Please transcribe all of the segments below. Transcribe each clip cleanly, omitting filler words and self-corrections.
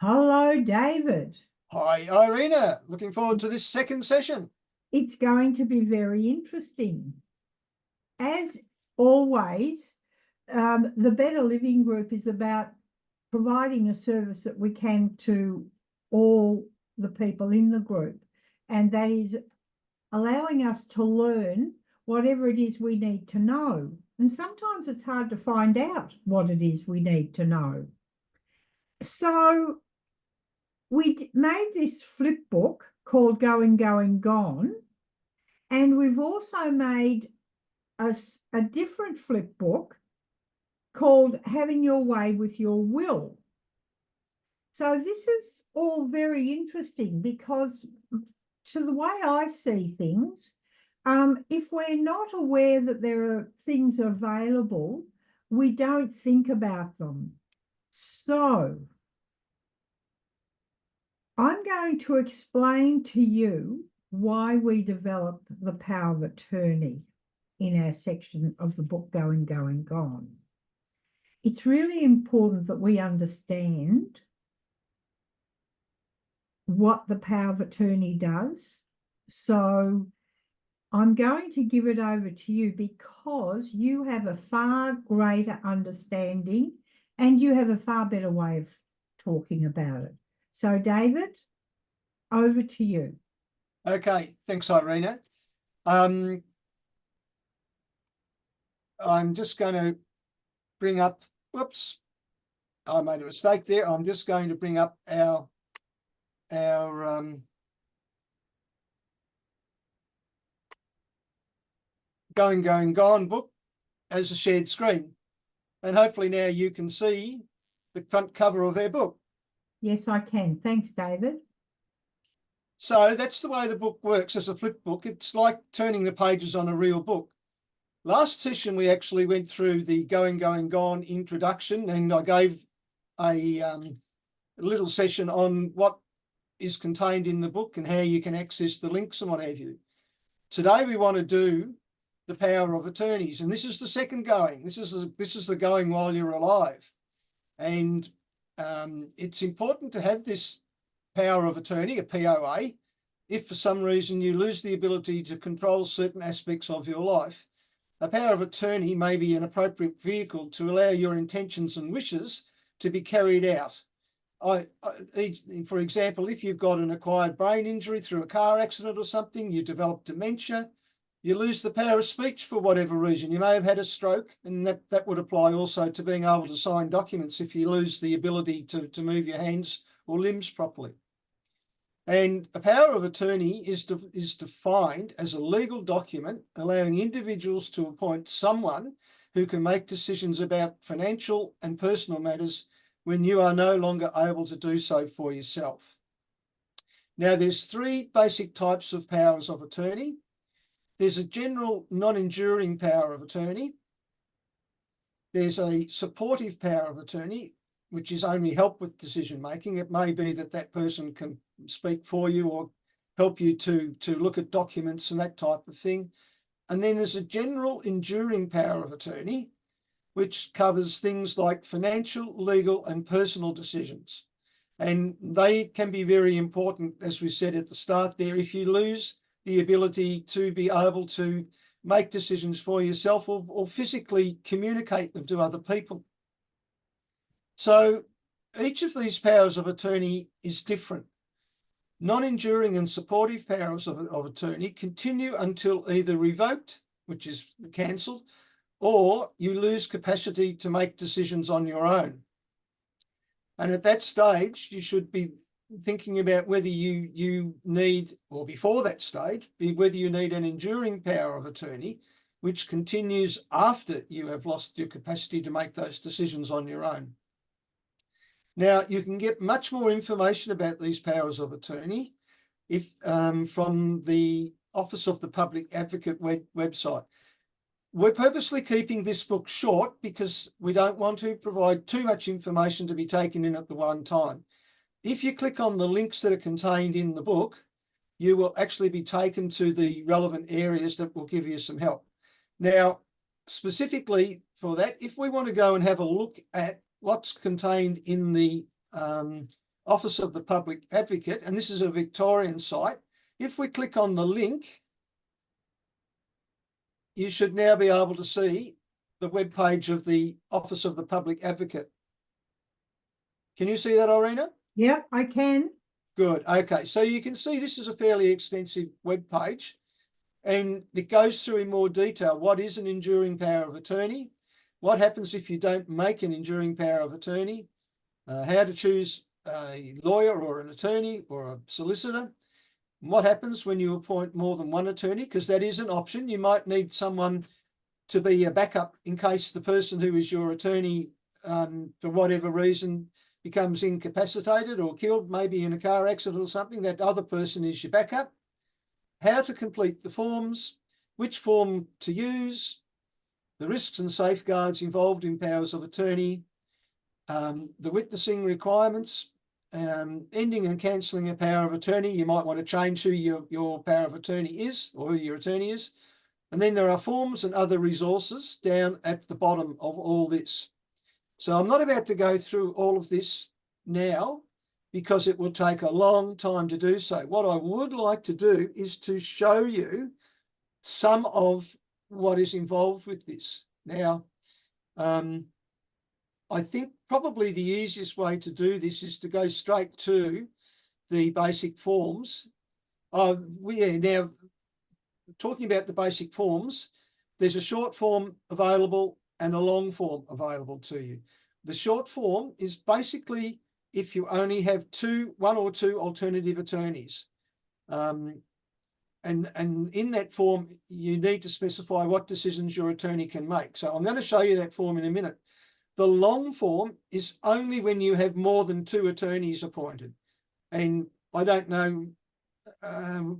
Hello, David. Hi, Irina. Looking forward to this second session. It's going to be very interesting. As always, the Better Living Group is about providing a service that we can to all the people in the group, and that is allowing us to learn whatever it is we need to know. And sometimes it's hard to find out what it is we need to know. So we made this flip book called Going, Going, Gone. And we've also made a different flip book called Having Your Way with Your Will. So this is all very interesting because to the way I see things, if we're not aware that there are things available, we don't think about them. So I'm going to explain to you why we developed the power of attorney in our section of the book Going, Going, Gone. It's really important that we understand what the power of attorney does. So I'm going to give it over to you because you have a far greater understanding and you have a far better way of talking about it. So David, over to you. Okay, thanks, Irina. I'm just going to bring up, whoops, I made a mistake there. I'm just going to bring up our Going, Going, Gone book as a shared screen. And hopefully now you can see the front cover of our book. Yes, I can. Thanks, David. So that's the way the book works as a flip book. It's like turning the pages on a real book. Last session, we actually went through the Going, Going, Gone introduction, and I gave a little session on what is contained in the book and how you can access the links and what have you. Today, we want to do the power of attorneys, and this is the second going. This is the going while you're alive. And it's important to have this power of attorney, a POA, if for some reason you lose the ability to control certain aspects of your life. A power of attorney may be an appropriate vehicle to allow your intentions and wishes to be carried out. For example, if you've got an acquired brain injury through a car accident or something, you develop dementia, you lose the power of speech for whatever reason. You may have had a stroke, and that would apply also to being able to sign documents if you lose the ability to move your hands or limbs properly. And a power of attorney is defined as a legal document allowing individuals to appoint someone who can make decisions about financial and personal matters when you are no longer able to do so for yourself. Now, there's three basic types of powers of attorney. There's a general non-enduring power of attorney. There's a supportive power of attorney, which is only help with decision making. It may be that that person can speak for you or help you to look at documents and that type of thing. And then there's a general enduring power of attorney, which covers things like financial, legal, and personal decisions. And they can be very important, as we said at the start there. If you lose the ability to be able to make decisions for yourself or physically communicate them to other people. So each of these powers of attorney is different. Non-enduring and supportive powers of attorney continue until either revoked, which is cancelled, or you lose capacity to make decisions on your own. And at that stage, you should be thinking about whether you need, or before that stage, whether you need an enduring power of attorney, which continues after you have lost your capacity to make those decisions on your own. Now, you can get much more information about these powers of attorney from the Office of the Public Advocate website. We're purposely keeping this book short because we don't want to provide too much information to be taken in at the one time. If you click on the links that are contained in the book, you will actually be taken to the relevant areas that will give you some help. Now, specifically for that, if we want to go and have a look at what's contained in the Office of the Public Advocate, and this is a Victorian site. If we click on the link, you should now be able to see the webpage of the Office of the Public Advocate. Can you see that, Irina? Yep, I can. Good. Okay, so you can see this is a fairly extensive webpage, and it goes through in more detail what is an enduring power of attorney, what happens if you don't make an enduring power of attorney, how to choose a lawyer or an attorney or a solicitor, what happens when you appoint more than one attorney, because that is an option. You might need someone to be a backup in case the person who is your attorney, for whatever reason, becomes incapacitated or killed, maybe in a car accident or something. That other person is your backup. How to complete the forms, which form to use, the risks and safeguards involved in powers of attorney, the witnessing requirements, ending and cancelling a power of attorney. You might want to change who your power of attorney is or who your attorney is. And then there are forms and other resources down at the bottom of all this. So I'm not about to go through all of this now because it will take a long time to do so. What I would like to do is to show you some of what is involved with this. Now, I think probably the easiest way to do this is to go straight to the basic forms. Now, talking about the basic forms, there's a short form available and a long form available to you. The short form is basically if you only have one or two alternative attorneys. And in that form, you need to specify what decisions your attorney can make. So I'm going to show you that form in a minute. The long form is only when you have more than two attorneys appointed. And I don't know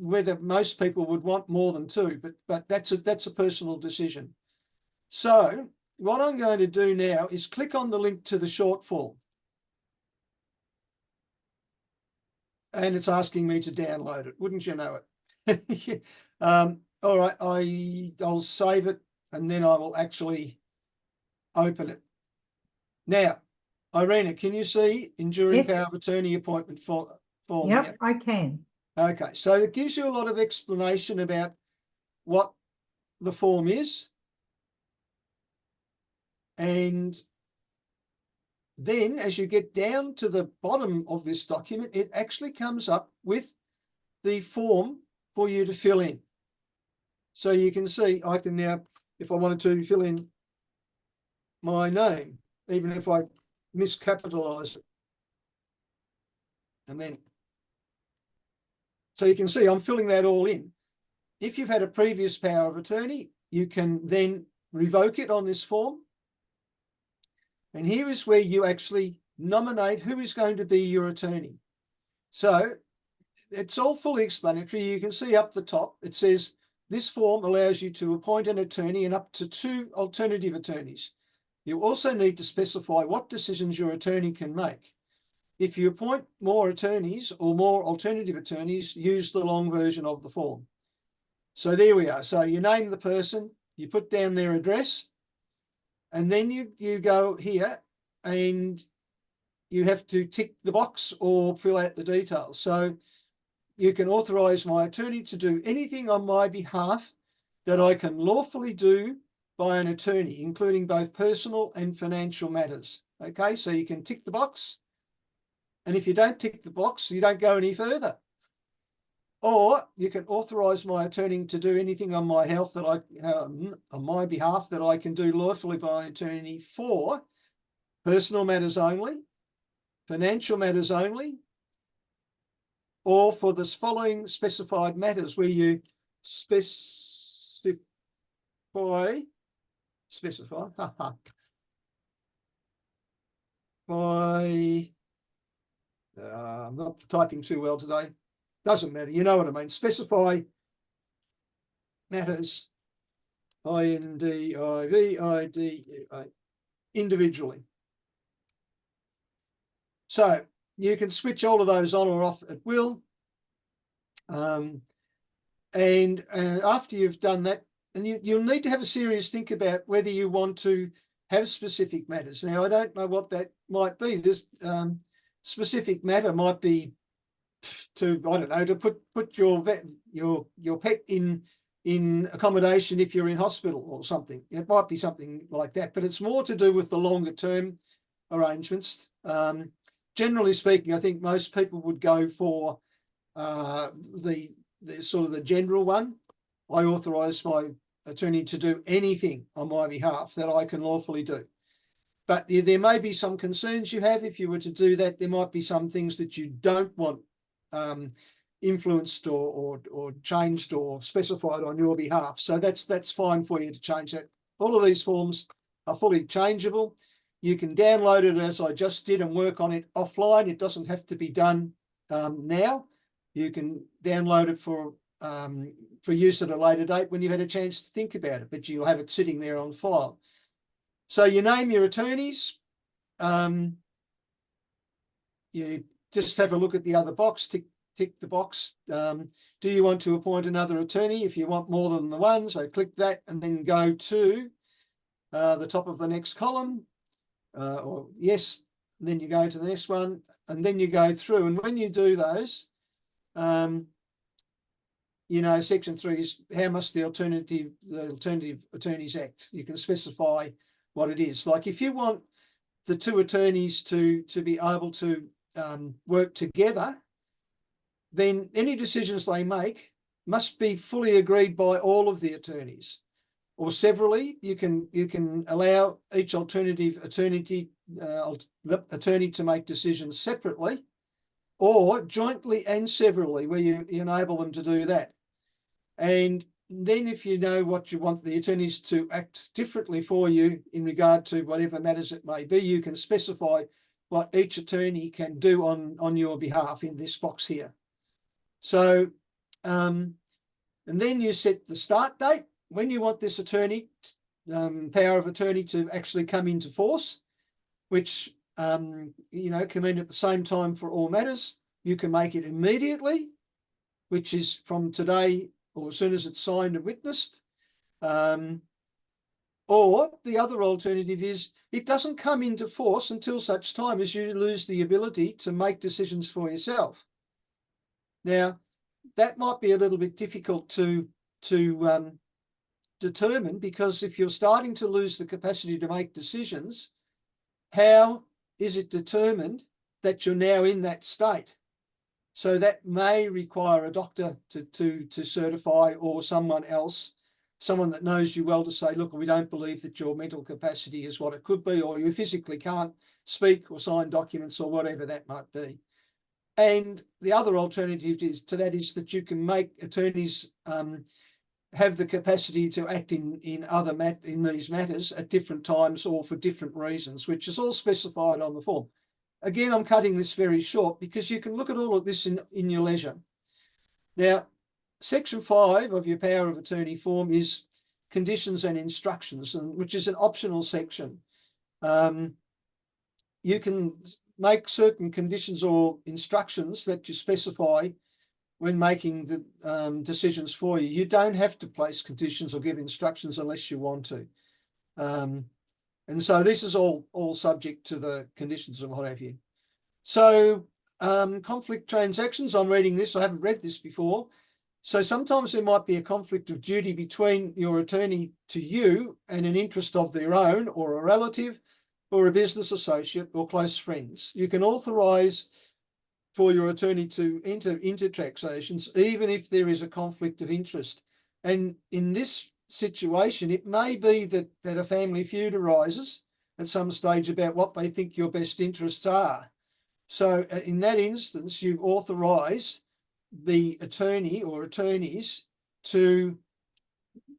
whether most people would want more than two, but that's a personal decision. So what I'm going to do now is click on the link to the short form. And it's asking me to download it. Wouldn't you know it? All right, I'll save it and then I will actually open it. Now, Irina, can you see enduring power of attorney appointment form? Yep, here? I can. Okay, so it gives you a lot of explanation about what the form is. And then as you get down to the bottom of this document, it actually comes up with the form for you to fill in. So you can see I can now, if I wanted to, fill in my name, even if I miscapitalise it. And then, so you can see I'm filling that all in. If you've had a previous power of attorney, you can then revoke it on this form. And here is where you actually nominate who is going to be your attorney. So it's all fully explanatory. You can see up the top, it says this form allows you to appoint an attorney and up to two alternative attorneys. You also need to specify what decisions your attorney can make. If you appoint more attorneys or more alternative attorneys, use the long version of the form. So there we are. So you name the person, you put down their address, and then you go here and you have to tick the box or fill out the details. So you can authorise my attorney to do anything on my behalf that I can lawfully do by an attorney, including both personal and financial matters. Okay, so you can tick the box. And if you don't tick the box, you don't go any further. Or you can authorise my attorney to do anything on my health that on my behalf that I can do lawfully by an attorney for personal matters only, financial matters only, or for this following specified matters where you specify, by, I'm not typing too well today. Doesn't matter, you know what I mean. Specify matters, I-N-D-I-V-I-D-U-A, individually. So you can switch all of those on or off at will. And after you've done that, and you'll need to have a serious think about whether you want to have specific matters. Now, I don't know what that might be. specific matter might be to, I don't know, to put your pet in accommodation if you're in hospital or something. It might be something like that, but it's more to do with the longer term arrangements. Generally speaking, I think most people would go for the sort of the general one. I authorise my attorney to do anything on my behalf that I can lawfully do. But there may be some concerns you have if you were to do that. There might be some things that you don't want influenced or changed or specified on your behalf. So that's fine for you to change that. All of these forms are fully changeable. You can download it as I just did and work on it offline. It doesn't have to be done now. You can download it for use at a later date when you've had a chance to think about it, but you'll have it sitting there on file. So you name your attorneys. You just have a look at the other box, tick the box. Do you want to appoint another attorney? If you want more than the one, so click that and then go to the top of the next column, or yes, then you go to the next one, and then you go through. And when you do those, you know, section 3 is how must the Alternative Attorneys Act. You can specify what it is. Like if you want the two attorneys to be able to work together, then any decisions they make must be fully agreed by all of the attorneys. Or severally, you can allow each alternative attorney to make decisions separately, or jointly and severally, where you enable them to do that. And then if you know what you want the attorneys to act differently for you in regard to whatever matters it may be, you can specify what each attorney can do on your behalf in this box here. So, and then you set the start date, when you want this attorney, power of attorney to actually come into force, which, you know, come in at the same time for all matters. You can make it immediately, which is from today or as soon as it's signed and witnessed. Or the other alternative is it doesn't come into force until such time as you lose the ability to make decisions for yourself. Now, that might be a little bit difficult to determine, because if you're starting to lose the capacity to make decisions, how is it determined that you're now in that state? So that may require a doctor to certify, or someone else, someone that knows you well, to say, look, we don't believe that your mental capacity is what it could be, or you physically can't speak or sign documents or whatever that might be. And the other alternative is that you can make attorneys have the capacity to act in these matters at different times or for different reasons, which is all specified on the form. Again, I'm cutting this very short because you can look at all of this in your leisure. Now, section 5 of your power of attorney form is conditions and instructions, which is an optional section. You can make certain conditions or instructions that you specify when making the decisions for you. You don't have to place conditions or give instructions unless you want to. And so this is all subject to the conditions and what have you. So conflict transactions, I'm reading this, I haven't read this before. So sometimes there might be a conflict of duty between your attorney to you and an interest of their own, or a relative, or a business associate, or close friends. You can authorise for your attorney to enter into transactions, even if there is a conflict of interest. And in this situation, it may be that a family feud arises at some stage about what they think your best interests are. So in that instance, you authorise the attorney or attorneys to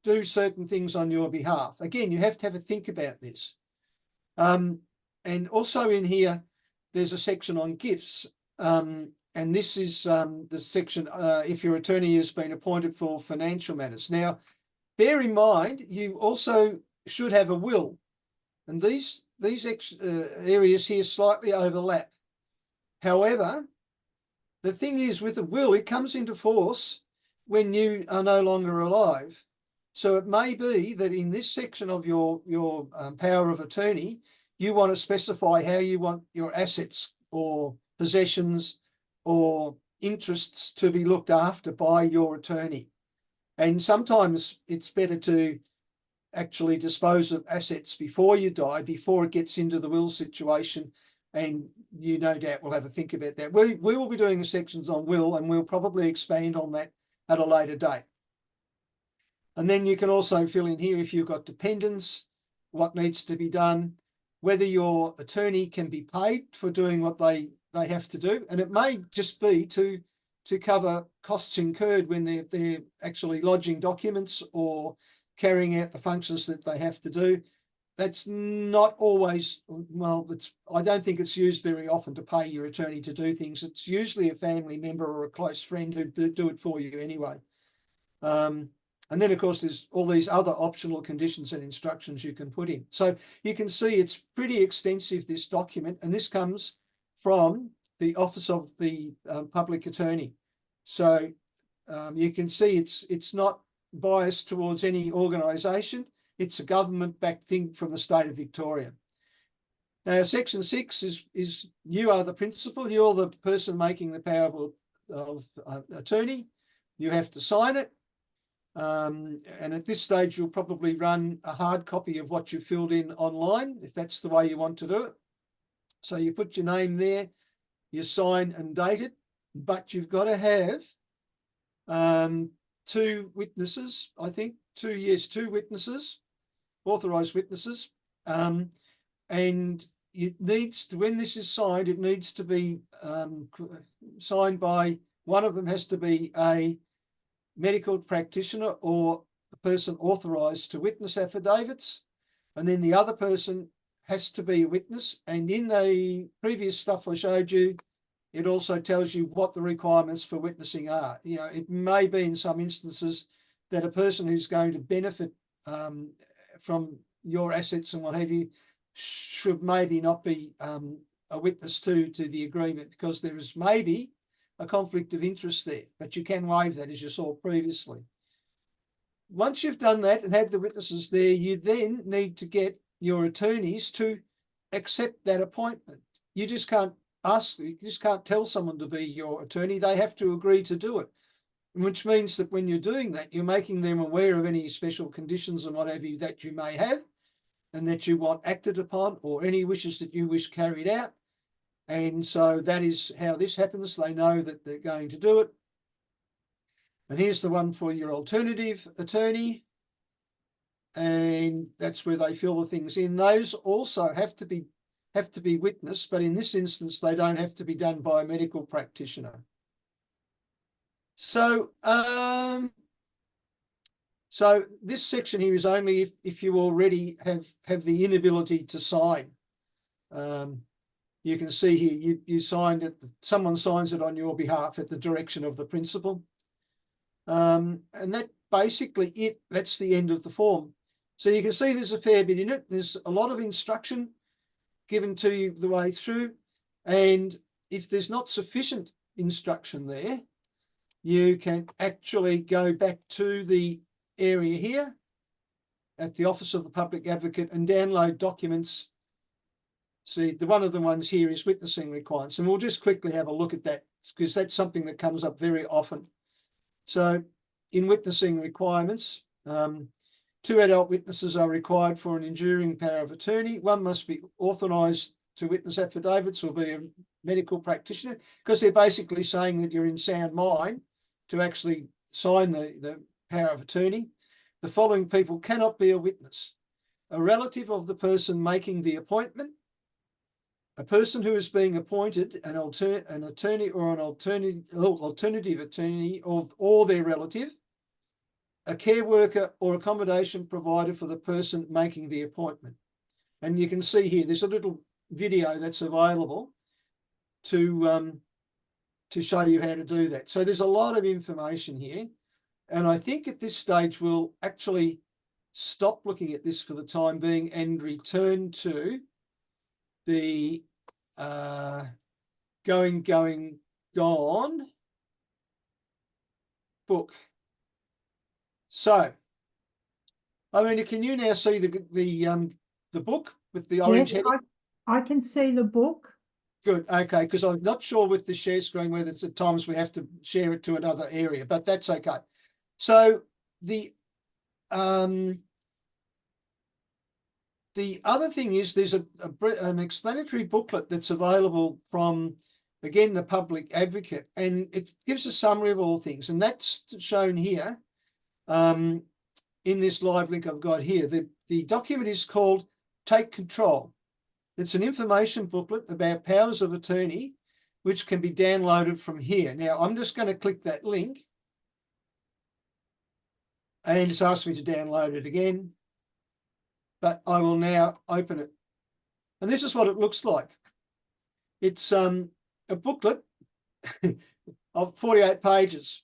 do certain things on your behalf. Again, you have to have a think about this. And also in here, there's a section on gifts. And this is the section if your attorney has been appointed for financial matters. Now, bear in mind, you also should have a will. And these areas here slightly overlap. However, the thing is, with a will, it comes into force when you are no longer alive. So it may be that in this section of your power of attorney, you want to specify how you want your assets or possessions or interests to be looked after by your attorney. And sometimes it's better to actually dispose of assets before you die, before it gets into the will situation. And you no doubt will have a think about that. We will be doing sections on will, and we'll probably expand on that at a later date. And then you can also fill in here if you've got dependents, what needs to be done, whether your attorney can be paid for doing what they have to do. And it may just be to cover costs incurred when they're actually lodging documents or carrying out the functions that they have to do. That's not always, well, I don't think it's used very often to pay your attorney to do things. It's usually a family member or a close friend who do it for you anyway. And then, of course, there's all these other optional conditions and instructions you can put in. So you can see it's pretty extensive, this document, and this comes from the Office of the Public Attorney. So you can see it's not biased towards any organisation. It's a government-backed thing from the state of Victoria. Now, Section 6 is you are the principal. You're the person making the power of attorney. You have to sign it. And at this stage, you'll probably run a hard copy of what you filled in online, if that's the way you want to do it. So you put your name there, you sign and date it, but you've got to have 2 witnesses, I think, 2 witnesses, authorised witnesses. And it needs to, when this is signed, it needs to be signed by, one of them has to be a medical practitioner or a person authorised to witness affidavits, and then the other person has to be a witness. And in the previous stuff I showed you, it also tells you what the requirements for witnessing are. You know, it may be in some instances that a person who's going to benefit from your assets and what have you should maybe not be a witness to the agreement, because there is maybe a conflict of interest there, but you can waive that, as you saw previously. Once you've done that and had the witnesses there, you then need to get your attorneys to accept that appointment. You just can't tell someone to be your attorney. They have to agree to do it, which means that when you're doing that, you're making them aware of any special conditions and whatever that you may have and that you want acted upon, or any wishes that you wish carried out. And so that is how this happens. They know that they're going to do it. And here's the one for your alternative attorney. And that's where they fill the things in. Those also have to be witnessed, but in this instance, they don't have to be done by a medical practitioner. So, so this section here is only if you already have the inability to sign. You can see here, you signed it, someone signs it on your behalf at the direction of the principal. And that basically that's the end of the form. So you can see there's a fair bit in it. There's a lot of instruction given to you the way through. And if there's not sufficient instruction there, you can actually go back to the area here at the Office of the Public Advocate and download documents. See, one of the ones here is witnessing requirements, and we'll just quickly have a look at that because that's something that comes up very often. So in witnessing requirements, 2 adult witnesses are required for an enduring power of attorney. 1 must be authorised to witness affidavits or be a medical practitioner, because they're basically saying that you're in sound mind to actually sign the power of attorney. The following people cannot be a witness: a relative of the person making the appointment, a person who is being appointed, an attorney or an alternative attorney or their relative, a care worker or accommodation provider for the person making the appointment. And you can see here, there's a little video that's available to show you how to do that. So there's a lot of information here. And I think at this stage, we'll actually stop looking at this for the time being and return to the Going, Gone book. So, I mean, can you now see the book with the orange heading? I can see the book. Good. Okay, because I'm not sure with the share screen whether it's at times we have to share it to another area, but that's okay. So the other thing is there's an explanatory booklet that's available from, again, the Public Advocate, and it gives a summary of all things, and that's shown here in this live link I've got here. The document is called Take Control. It's an information booklet about powers of attorney, which can be downloaded from here. Now, I'm just going to click that link, and it's asked me to download it again, but I will now open it. And this is what it looks like. It's a booklet of 48 pages,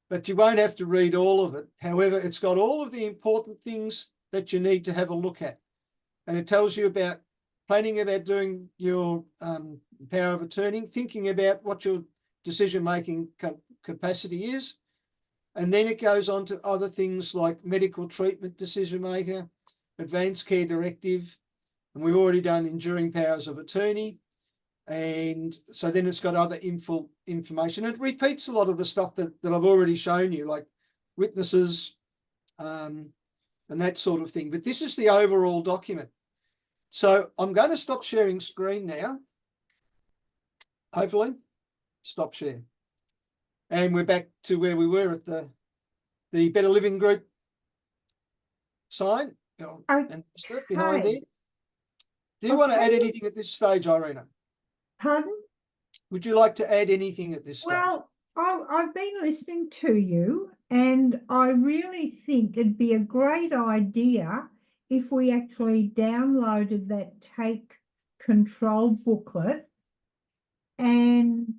but you won't have to read all of it. However, it's got all of the important things that you need to have a look at. And it tells you about planning about doing your power of attorney, thinking about what your decision-making capacity is. And then it goes on to other things like medical treatment decision-maker, advanced care directive, and we've already done enduring powers of attorney. And so then it's got other information. It repeats a lot of the stuff that I've already shown you, like witnesses and that sort of thing. But this is the overall document. So I'm going to stop sharing screen now. Hopefully, stop share. And we're back to where we were at the Better Living Group sign and behind there. Do you want to add anything at this stage, Irina? Pardon? Would you like to add anything at this stage? Well, I've been listening to you, and I really think it'd be a great idea if we actually downloaded that Take Control booklet and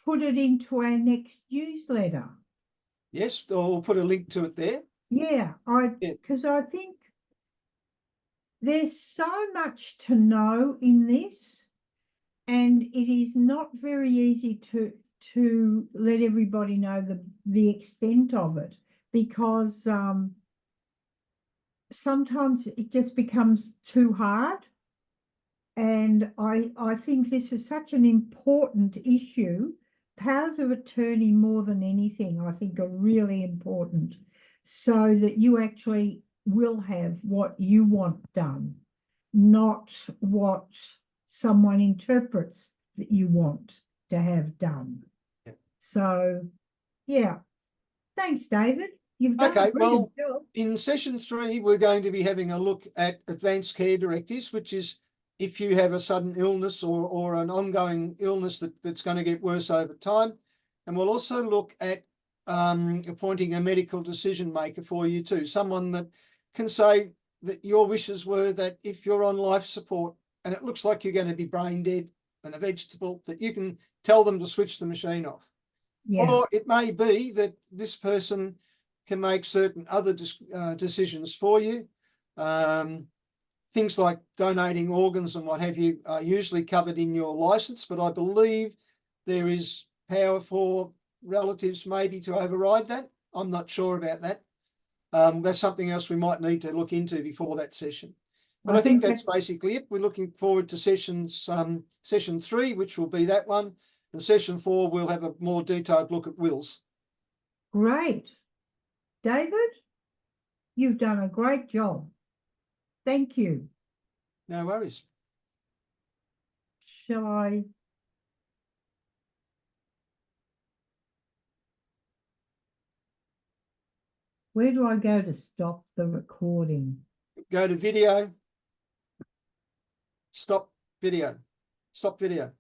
put it into our next newsletter. Yes, or we'll put a link to it there. Yeah, because I think there's so much to know in this, and it is not very easy to let everybody know the extent of it, because sometimes it just becomes too hard. And I think this is such an important issue. Powers of attorney, more than anything, I think are really important, so that you actually will have what you want done, not what someone interprets that you want to have done. Yeah. So, yeah. Thanks, David. You've done a brilliant job. In session 3, we're going to be having a look at advanced care directives, which is if you have a sudden illness or an ongoing illness that's going to get worse over time. And we'll also look at appointing a medical decision maker for you too, someone that can say that your wishes were that if you're on life support and it looks like you're going to be brain dead and a vegetable, that you can tell them to switch the machine off. Yeah. Or it may be that this person can make certain other decisions for you. Things like donating organs and what have you are usually covered in your license, but I believe there is power for relatives maybe to override that. I'm not sure about that. That's something else we might need to look into before that session. But I think that's basically it. We're looking forward to session 3, which will be that one. And session 4, we'll have a more detailed look at wills. Great. David, you've done a great job. Thank you. No worries. Shall I? Where do I go to stop the recording? Go to video. Stop video. Stop video.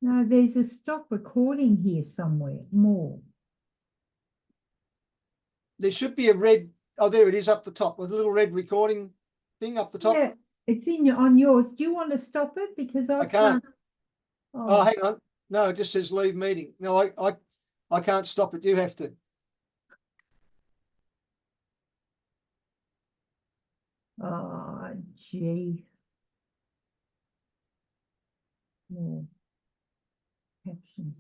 No, there's a stop recording here somewhere. More. There should be a red. Oh, there it is up the top with a little red recording thing up the top. Yeah, it's on yours. Do you want to stop it? Because I can't. Oh, hang on. No, it just says leave meeting. No, I can't stop it. You have to. Oh, gee. More captions.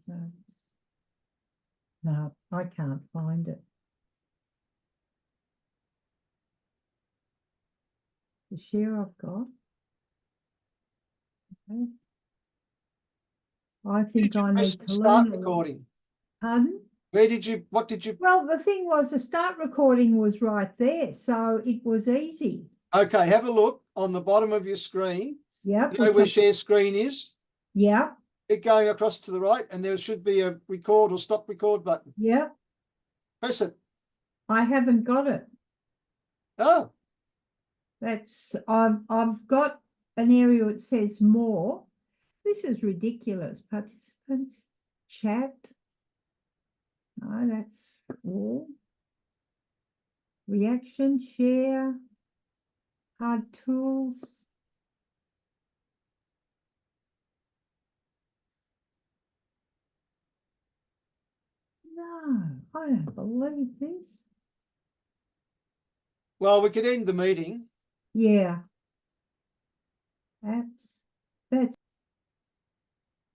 No, I can't find it. The share I've got. I Did think you I press need the to start learn a lot. recording? Pardon? What did you? Well, the thing was the start recording was right there, so it was easy. Okay, have a look on the bottom of your screen. Yep. You know where share screen is? Yep. Keep going across to the right, and there should be a record or stop record button. Yep. Press it. I haven't got it. Oh, I've got an area that says more. This is ridiculous. Participants, chat. No, that's all. Reaction, share, hard tools. No, I don't believe this. well, we could end the meeting. Yeah. Apps. That's